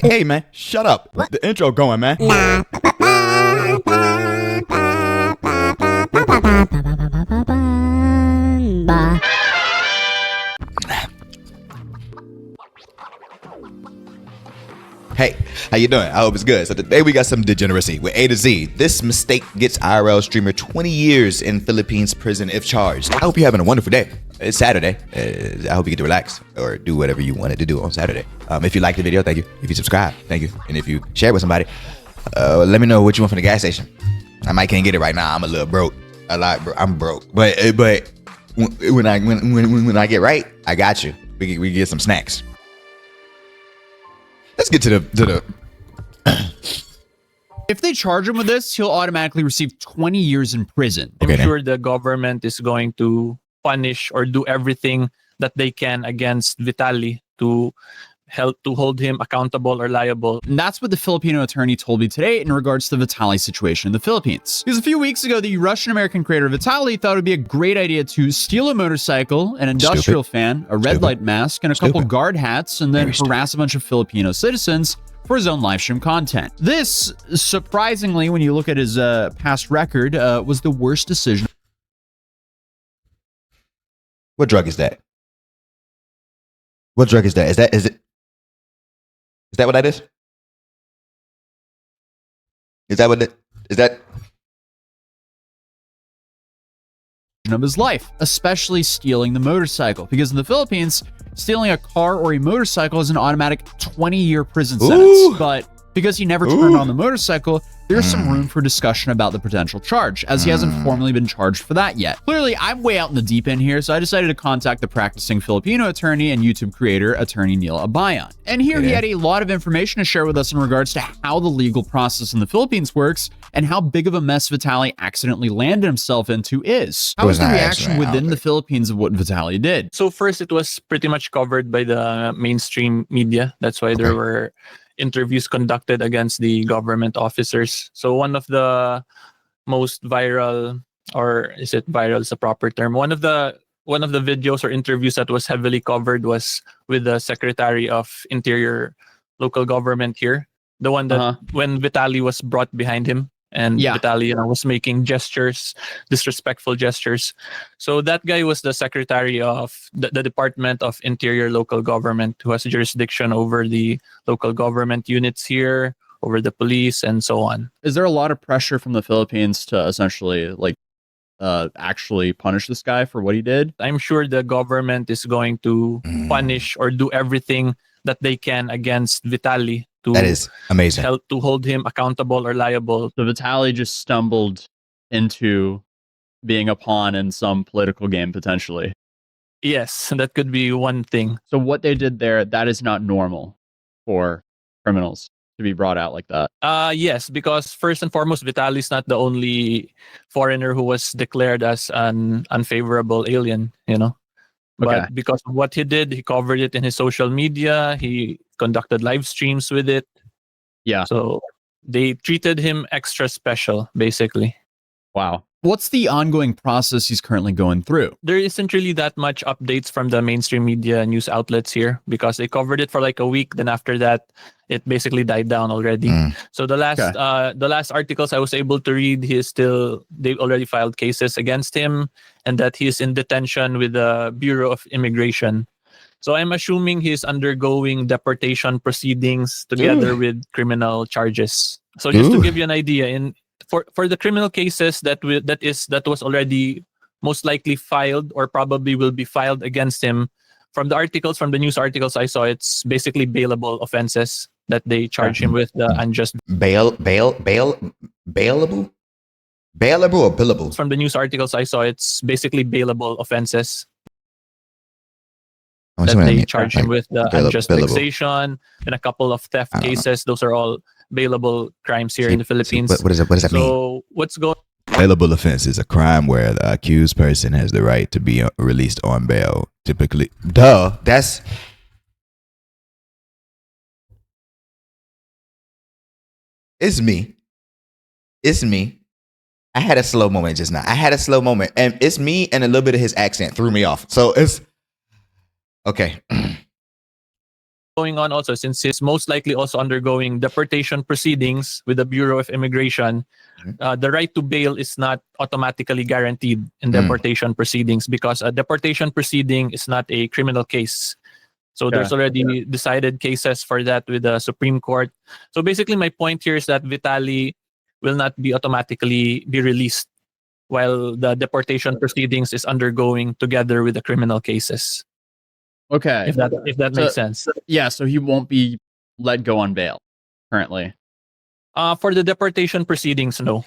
Hey man, shut up. The intro going, man. Hey, how you doing? I hope it's good. So today we got some degeneracy with A to Z. This mistake gets IRL streamer 20 years in Philippines prison if charged. I hope you're having a wonderful day. It's Saturday. I hope you get to relax or do whatever you wanted to do on Saturday. If you like the video, thank you. If you subscribe, thank you. And if you share it with somebody, let me know what you want from the gas station. I might can't get it right now. I'm a little broke. I'm broke. But when I get right, I got you. We get some snacks. Let's get to the If they charge him with this, he'll automatically receive 20 years in prison. I'm sure the government is going to punish or do everything that they can against Vitaly to help to hold him accountable or liable. And that's what the Filipino attorney told me today in regards to the Vitaly situation in the Philippines. Because a few weeks ago, the Russian-American creator Vitaly thought it would be a great idea to steal a motorcycle, an industrial fan, a red light mask, and a couple guard hats, and then harass a bunch of Filipino citizens for his own live stream content. This, surprisingly, when you look at his past record, was the worst decision. What drug is that? What drug is that? Is that what that is? Is that what it is? That of his life, especially stealing the motorcycle, because in the Philippines, stealing a car or a motorcycle is an automatic 20-year prison sentence. But because he never turned on the motorcycle, there's some room for discussion about the potential charge, as he hasn't formally been charged for that yet. Clearly, I'm way out in the deep end here, so I decided to contact the practicing Filipino attorney and YouTube creator, attorney Neil Abayan. And here he had a lot of information to share with us in regards to how the legal process in the Philippines works and how big of a mess Vitaly accidentally landed himself into is. How was the reaction within the Philippines of what Vitaly did? So first, it was pretty much covered by the mainstream media. That's why there were interviews conducted against the government officers. So one of the most viral, or is it viral is a proper term? One of the videos or interviews that was heavily covered was with the Secretary of Interior local government here. The one that when Vitaly was brought behind him and Vitaly was making gestures, disrespectful gestures. So that guy was the Secretary of the Department of Interior local government, who has jurisdiction over the local government units here, over the police, and so on. Is there a lot of pressure from the Philippines to essentially actually punish this guy for what he did? I'm sure the government is going to punish or do everything that they can against Vitaly. That is amazing. Help to hold him accountable or liable. So Vitaly just stumbled into being a pawn in some political game, potentially. Yes, that could be one thing. So what they did there, that is not normal for criminals to be brought out like that. Yes, because first and foremost, Vitaly is not the only foreigner who was declared as an unfavorable alien, But because of what he did, he covered it in his social media. He conducted live streams with it. Yeah. So they treated him extra special, basically. Wow. What's the ongoing process he's currently going through? There isn't really that much updates from the mainstream media news outlets here because they covered it for like a week. Then after that, it basically died down already. So the last articles I was able to read, they've already filed cases against him and that he is in detention with the Bureau of Immigration. So I'm assuming he's undergoing deportation proceedings together with criminal charges. So just to give you an idea, for the criminal cases that was already most likely filed or probably will be filed against him, from the news articles I saw, it's basically bailable offenses that they charge him with, the unjust bailable or billable. From the news articles I saw, it's basically bailable offenses that they charge him with, the unjust taxation and a couple of theft cases. Those are all bailable crimes here in the Philippines. What does that mean? So what's going? Bailable offense is a crime where the accused person has the right to be released on bail. Typically, It's me. I had a slow moment just now. And it's me, and a little bit of his accent threw me off. So it's okay. going on also, since he's most likely also undergoing deportation proceedings with the Bureau of Immigration, the right to bail is not automatically guaranteed in deportation proceedings because a deportation proceeding is not a criminal case. So there's already decided cases for that with the Supreme Court. So basically my point here is that Vitali will not be automatically be released while the deportation proceedings is undergoing together with the criminal cases. Okay. If that makes sense. Yeah, so he won't be let go on bail currently. For the deportation proceedings, no.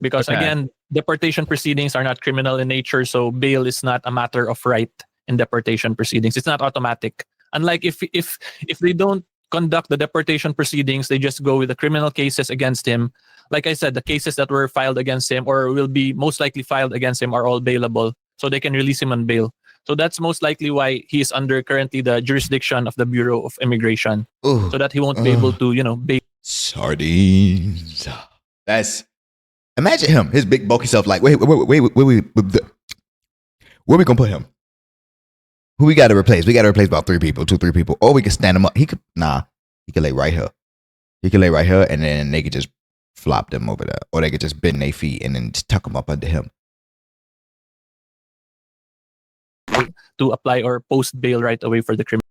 Because again, deportation proceedings are not criminal in nature, so bail is not a matter of right in deportation proceedings. It's not automatic. Unlike if they don't conduct the deportation proceedings, they just go with the criminal cases against him. Like I said, the cases that were filed against him or will be most likely filed against him are all bailable, so they can release him on bail. So that's most likely why he is under currently the jurisdiction of the Bureau of Immigration, so that he won't be able to, bail. Sardines. That's imagine him, his big bulky self. Like, wait, where we gonna put him? Who we got to replace? We got to replace about 3 people. Or we can stand him up. He could lay right here. He could lay right here, and then they could just flop them over there, or they could just bend their feet and then just tuck them up under him. To apply or post bail right away for the criminal.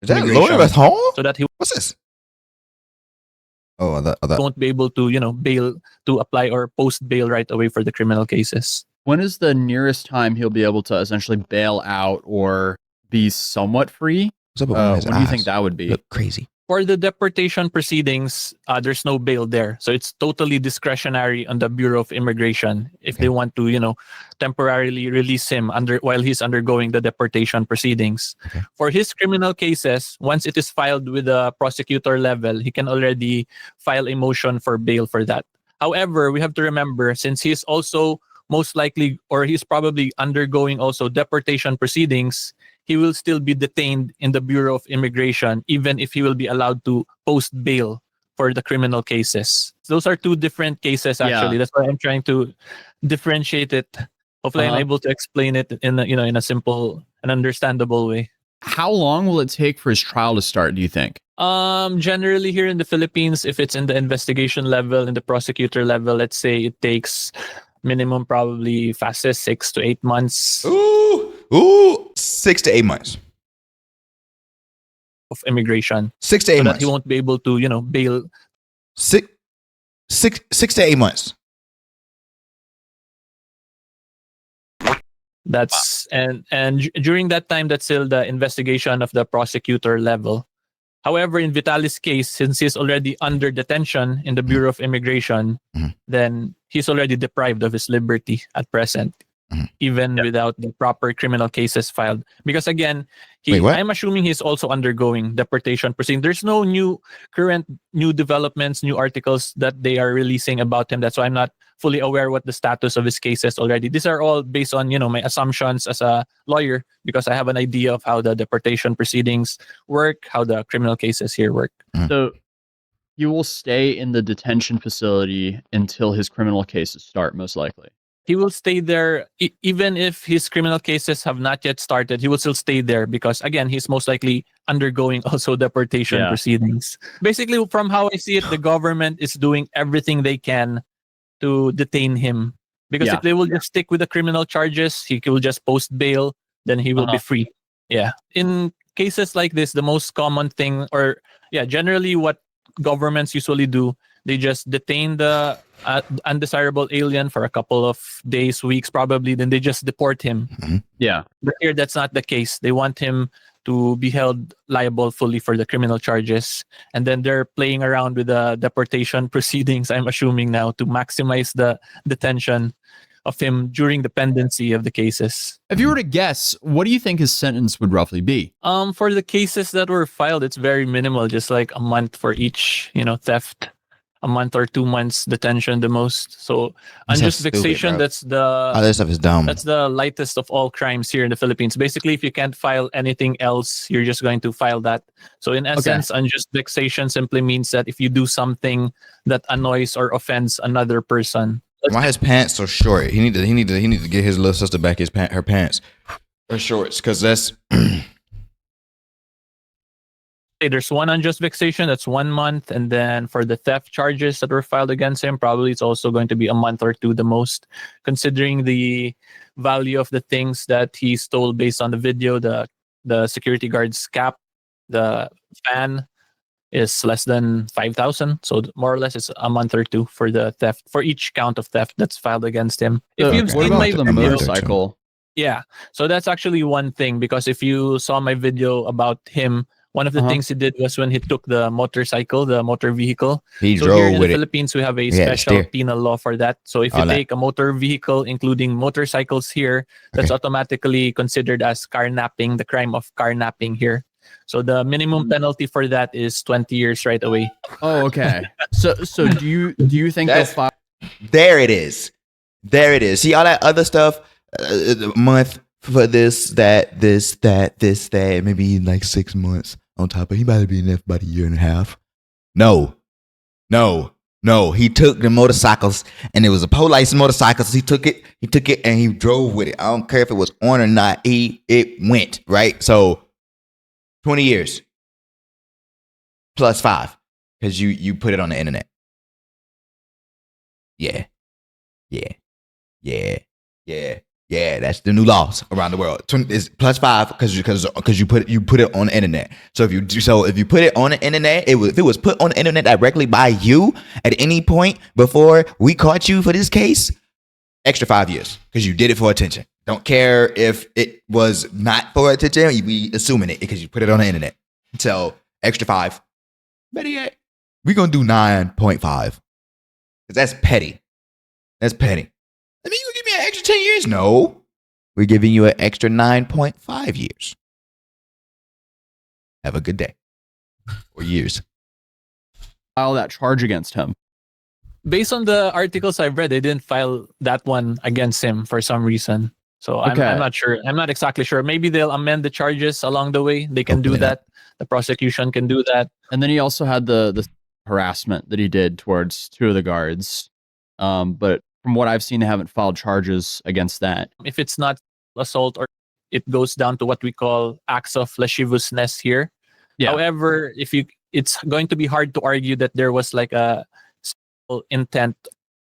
Is that a lawyer at home? So that he What's this? Oh, other. won't be able to, bail to apply or post bail right away for the criminal cases. When is the nearest time he'll be able to essentially bail out or be somewhat free? What's up with his When do you eyes? think that would be? Look crazy. For the deportation proceedings, there's no bail there. So it's totally discretionary on the Bureau of Immigration if they want to, temporarily release him while he's undergoing the deportation proceedings. Okay. For his criminal cases, once it is filed with the prosecutor level, he can already file a motion for bail for that. However, we have to remember, since he's also most likely, or he's probably undergoing also deportation proceedings, he will still be detained in the Bureau of Immigration, even if he will be allowed to post bail for the criminal cases. Those are 2 different cases, actually. Yeah. That's why I'm trying to differentiate it. Hopefully, I'm able to explain it in a simple and understandable way. How long will it take for his trial to start, do you think? Generally here in the Philippines, if it's in the investigation level, in the prosecutor level, let's say it takes minimum probably fastest 6 to 8 months. Ooh, 6 to 8 months of immigration. 6 to 8 So months. that he won't be able to, bail. 6 to 8 months. That's during that time, that's still the investigation of the prosecutor level. However, in Vitali's case, since he's already under detention in the Bureau of Immigration, then he's already deprived of his liberty at present, even without the proper criminal cases filed. Because again, I'm assuming he's also undergoing deportation proceedings. There's no new developments, new articles that they are releasing about him. That's why I'm not fully aware what the status of his case is already. These are all based on, my assumptions as a lawyer, because I have an idea of how the deportation proceedings work, how the criminal cases here work. So he will stay in the detention facility until his criminal cases start, most likely. He will stay there even if his criminal cases have not yet started. He will still stay there because, again, he's most likely undergoing also deportation proceedings. Basically, from how I see it, the government is doing everything they can to detain him. Because if they will just stick with the criminal charges, he will just post bail, then he will be free. Yeah. In cases like this, the most common thing, generally what governments usually do, they just detain the undesirable alien for a couple of days, weeks, probably. Then they just deport him. Yeah. But here, that's not the case. They want him to be held liable fully for the criminal charges. And then they're playing around with the deportation proceedings, I'm assuming now, to maximize the detention of him during the pendency of the cases. If you were to guess, what do you think his sentence would roughly be? For the cases that were filed, it's very minimal, just like a month for each, theft. A month or 2 months detention the most. So unjust vexation, that's the other stuff is dumb. That's the lightest of all crimes here in the Philippines. Basically, if you can't file anything else, you're just going to file that. So in essence, unjust vexation simply means that if you do something that annoys or offends another person. Why his pants so short? He need to get his little sister back her pants, her shorts, because that's there's one unjust vexation, that's 1 month, and then for the theft charges that were filed against him, probably it's also going to be a month or two the most, considering the value of the things that he stole based on the video. The security guard's cap, the fan is less than 5,000, so more or less it's a month or two for the theft, for each count of theft that's filed against him. If you've what seen about my the video, motorcycle? yeah, so that's actually one thing, because if you saw my video about him, one of the things he did was when he took the motorcycle, the motor vehicle. He So drove here in the with it. Philippines, we have a He had to special steer. penal law for that. So if you All that. take a motor vehicle, including motorcycles here, that's automatically considered as carnapping, the crime of carnapping here. So the minimum penalty for that is 20 years right away. Oh, okay. So do you think they'll That's- file? There it is. There it is. See all that other stuff, month for this, that, maybe like 6 months on top of. He might be in there for about a year and a half. No. He took the motorcycles, and it was a police motorcycles. He took it, and he drove with it. I don't care if it was on or not. It went right. So 20 years plus 5 because you put it on the internet. Yeah. That's the new laws around the world. It's plus 5 because you put it on the internet. So if you put it on the internet, if it was put on the internet directly by you at any point before we caught you for this case, extra 5 years because you did it for attention. Don't care if it was not for attention. We assuming it because you put it on the internet. So extra 5. Better yet, we're gonna do 9.5 because that's petty. That's petty. I mean, you gonna give me an extra 10 years? No. We're giving you an extra 9.5 years. Have a good day. Or years. File that charge against him? Based on the articles I've read, they didn't file that one against him for some reason. So I'm not sure. I'm not exactly sure. Maybe they'll amend the charges along the way. They can do that. The prosecution can do that. And then he also had the harassment that he did towards 2 of the guards. But from what I've seen, they haven't filed charges against that. If it's not assault, or it goes down to what we call acts of lasciviousness here. Yeah. However, it's going to be hard to argue that there was like a intent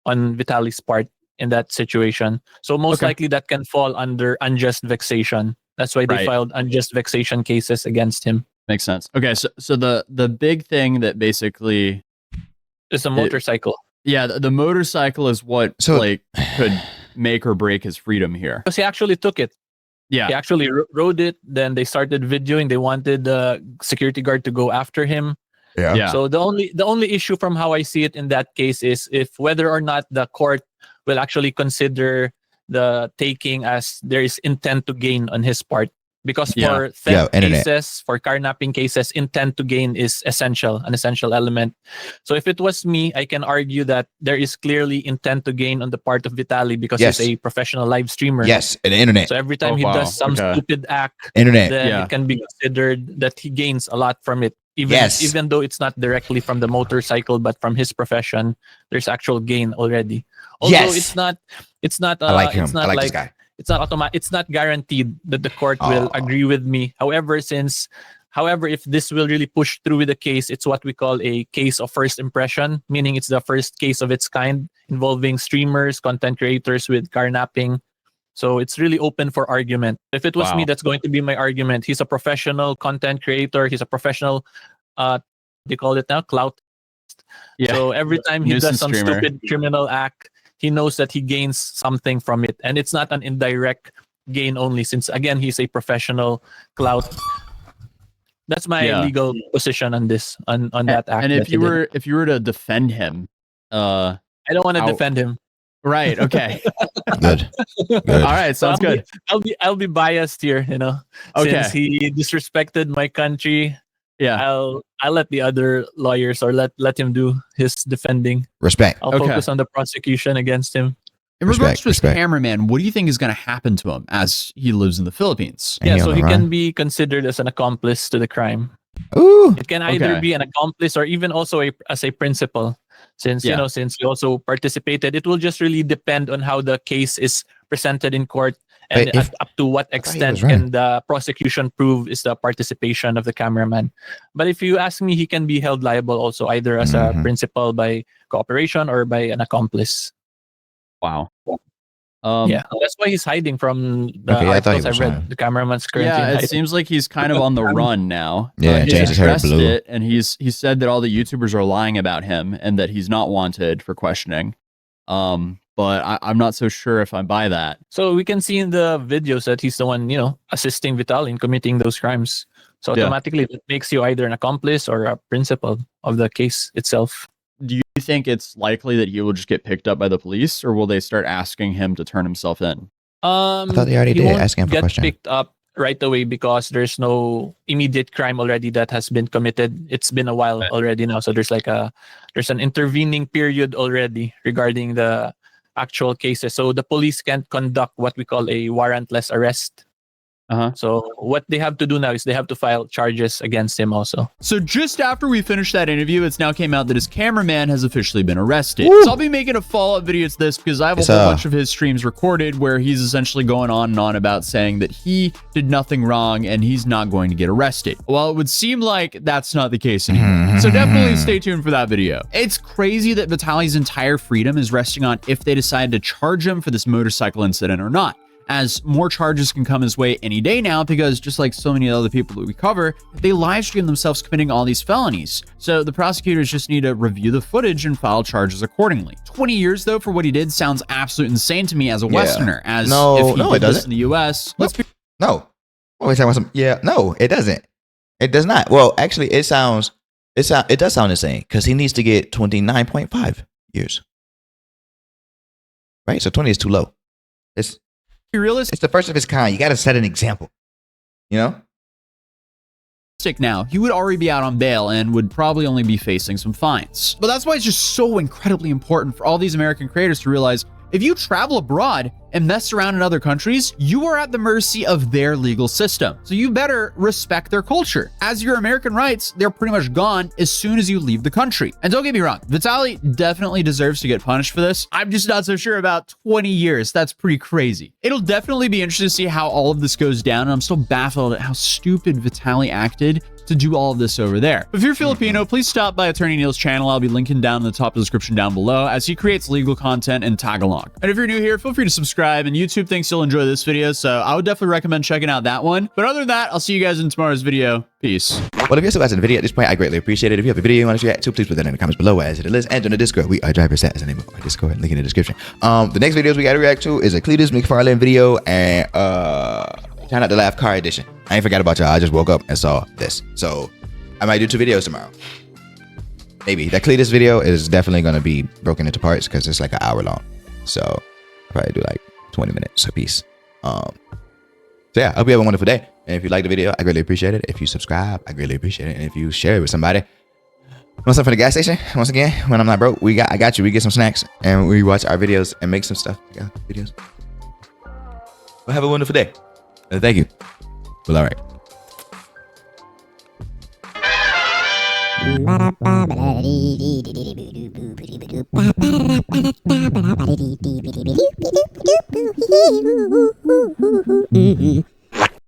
on Vitaly's part in that situation. So most likely that can fall under unjust vexation. That's why they filed unjust vexation cases against him. Makes sense. Okay, so the big thing that basically is a motorcycle. The motorcycle is what could make or break his freedom here. Because he actually took it. Yeah. He actually rode it. Then they started videoing. They wanted the security guard to go after him. Yeah. So the only issue from how I see it in that case is if whether or not the court will actually consider the taking as there is intent to gain on his part. Because for theft cases, for carnapping cases, intent to gain is an essential element. So if it was me, I can argue that there is clearly intent to gain on the part of Vitaly because he's a professional live streamer. Yes, in the internet. So every time he does some stupid act, internet, then it can be considered that he gains a lot from it. Even though it's not directly from the motorcycle, but from his profession, there's actual gain already. Although it's not. I like him. It's not I like this guy. It's not automatic. It's not guaranteed that the court will agree with me. However, if this will really push through with the case, it's what we call a case of first impression, meaning it's the first case of its kind involving streamers, content creators with carnapping. So it's really open for argument. If it was me, that's going to be my argument. He's a professional content creator. He's a professional, they call it now, clout. Yeah. So every time he does some stupid criminal act, he knows that he gains something from it. And it's not an indirect gain only, since, again, he's a professional clout. That's my legal position on this, on that act. And if you were to defend him, I don't want to defend him. Right. Okay. Good. All right. Sounds good. I'll be biased here, since he disrespected my country. Yeah. I'll let the other lawyers, or let him do his defending. Respect. I'll focus on the prosecution against him. In regards to his cameraman, what do you think is going to happen to him as he lives in the Philippines? Yeah, so he can be considered as an accomplice to the crime. Ooh. It can either be an accomplice or even also as a principal. Since since he also participated, it will just really depend on how the case is presented in court And Wait, up to what extent can the prosecution prove is the participation of the cameraman? But if you ask me, he can be held liable also, either as a principal by cooperation or by an accomplice. Wow. Yeah, that's why he's hiding from the articles I've read. The cameraman's currently hiding. It seems like he's kind of on the run now. Yeah, he's changed his hair addressed blue. it, and he said that all the YouTubers are lying about him and that he's not wanted for questioning. But I'm not so sure if I buy that. So we can see in the videos that he's the one, assisting Vitaly in committing those crimes. So automatically that makes you either an accomplice or a principal of the case itself. Do you think it's likely that he will just get picked up by the police, or will they start asking him to turn himself in? I thought they already did, asking him for questions. Get picked up right away because there's no immediate crime already that has been committed. It's been a while already now, so there's an intervening period already regarding the actual cases. So the police can't conduct what we call a warrantless arrest. So what they have to do now is they have to file charges against him also. So just after we finished that interview, it's now came out that his cameraman has officially been arrested. Woo! So I'll be making a follow-up video to this because I have a whole bunch of his streams recorded where he's essentially going on and on about saying that he did nothing wrong and he's not going to get arrested. Well, it would seem like that's not the case anymore. So definitely stay tuned for that video. It's crazy that Vitaly's entire freedom is resting on if they decide to charge him for this motorcycle incident or not, as more charges can come his way any day now because just like so many other people that we cover, they live stream themselves committing all these felonies. So the prosecutors just need to review the footage and file charges accordingly. 20 years though for what he did sounds absolutely insane to me as a Westerner, as if he did this in the US. No. What are we talking about? No, it doesn't. It does not. Well, actually, it does sound insane because he needs to get 29.5 years. Right? So 20 is too low. It's the first of its kind. You got to set an example. Now, he would already be out on bail and would probably only be facing some fines. But that's why it's just so incredibly important for all these American creators to realize if you travel abroad and mess around in other countries, you are at the mercy of their legal system. So you better respect their culture. As your American rights, they're pretty much gone as soon as you leave the country. And don't get me wrong, Vitaly definitely deserves to get punished for this. I'm just not so sure about 20 years. That's pretty crazy. It'll definitely be interesting to see how all of this goes down. And I'm still baffled at how stupid Vitaly acted to do all of this over there. If you're Filipino, please stop by Attorney Neil's channel. I'll be linking down in the top of the description down below as he creates legal content and tag-along. And if you're new here, feel free to subscribe, and YouTube thinks you'll enjoy this video, so I would definitely recommend checking out that one. But other than that, I'll see you guys in tomorrow's video. Peace. Well, if you're still watching the video at this point, I greatly appreciate it. If you have a video you want to react to, please put that in the comments below as it is. And join the Discord. We are Driver Set as the name of our Discord. Link in the description. The next videos we got to react to is a Cletus McFarlane video and Try Not to Laugh car edition. I ain't forgot about y'all. I just woke up and saw this. So I might do 2 videos tomorrow. Maybe. That Cletus video is definitely going to be broken into parts because it's like an hour long. So I'll probably do like 20 minutes a piece. So yeah, I hope you have a wonderful day. And if you like the video, I greatly appreciate it. If you subscribe, I greatly appreciate it. And if you share it with somebody, want something from the gas station? Once again, when I'm not broke, I got you. We get some snacks and we watch our videos and make some stuff. Yeah, videos. Well, have a wonderful day. Thank you. Well, all right. Mm-hmm.